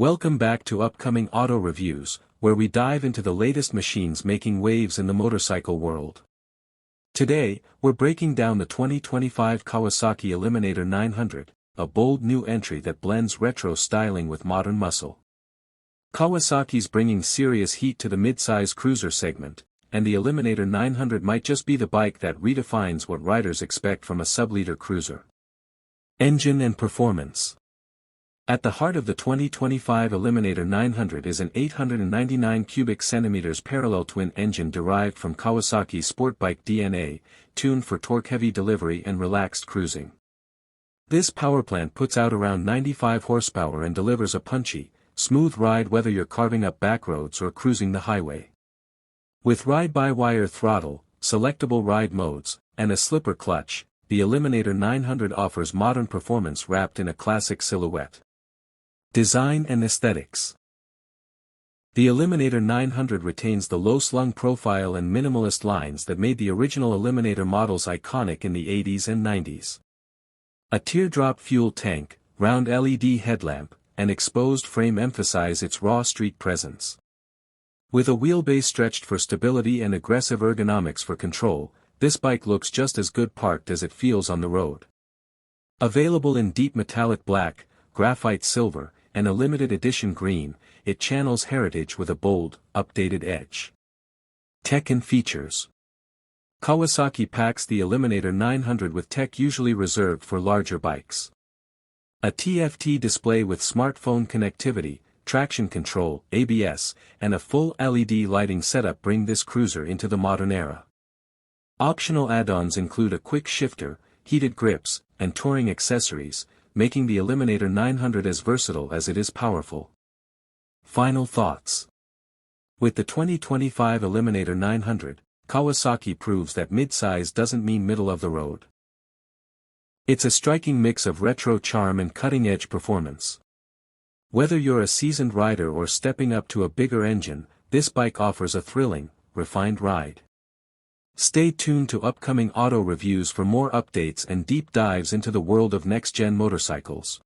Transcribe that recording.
Welcome back to Upcoming Auto Reviews, where we dive into the latest machines making waves in the motorcycle world. Today, we're breaking down the 2025 Kawasaki Eliminator 900, a bold new entry that blends retro styling with modern muscle. Kawasaki's bringing serious heat to the mid-size cruiser segment, and the Eliminator 900 might just be the bike that redefines what riders expect from a sub-liter cruiser. Engine and performance. At the heart of the 2025 Eliminator 900 is an 899 cubic centimeters parallel twin engine derived from Kawasaki's SPORTBIKE DNA, tuned for torque-heavy delivery and relaxed cruising. This powerplant puts out around 95 horsepower and delivers a punchy, smooth ride whether you're carving up backroads or cruising the highway. With ride-by-wire throttle, selectable ride modes, and a slipper clutch, the Eliminator 900 offers modern performance wrapped in a classic silhouette. Design and aesthetics. The Eliminator 900 retains the low-slung profile and minimalist lines that made the original Eliminator models iconic in the 80s and 90s. A teardrop fuel tank, round LED headlamp, and exposed frame emphasize its raw street presence. With a wheelbase stretched for stability and aggressive ergonomics for control, this bike looks just as good parked as it feels on the road. Available in deep metallic black, graphite silver, and a limited edition green, it channels heritage with a bold, updated edge. Tech and features. Kawasaki packs the Eliminator 900 with tech usually reserved for larger bikes. A TFT display with smartphone connectivity, traction control, ABS, and a full LED lighting setup bring this cruiser into the modern era. Optional add-ons include a quick shifter, heated grips, and touring accessories, making the Eliminator 900 as versatile as it is powerful. Final thoughts. With the 2025 Eliminator 900, Kawasaki proves that mid-size doesn't mean middle of the road. It's a striking mix of retro charm and cutting-edge performance. Whether you're a seasoned rider or stepping up to a bigger engine, this bike offers a thrilling, refined ride. Stay tuned to upcoming auto reviews for more updates and deep dives into the world of next-gen motorcycles.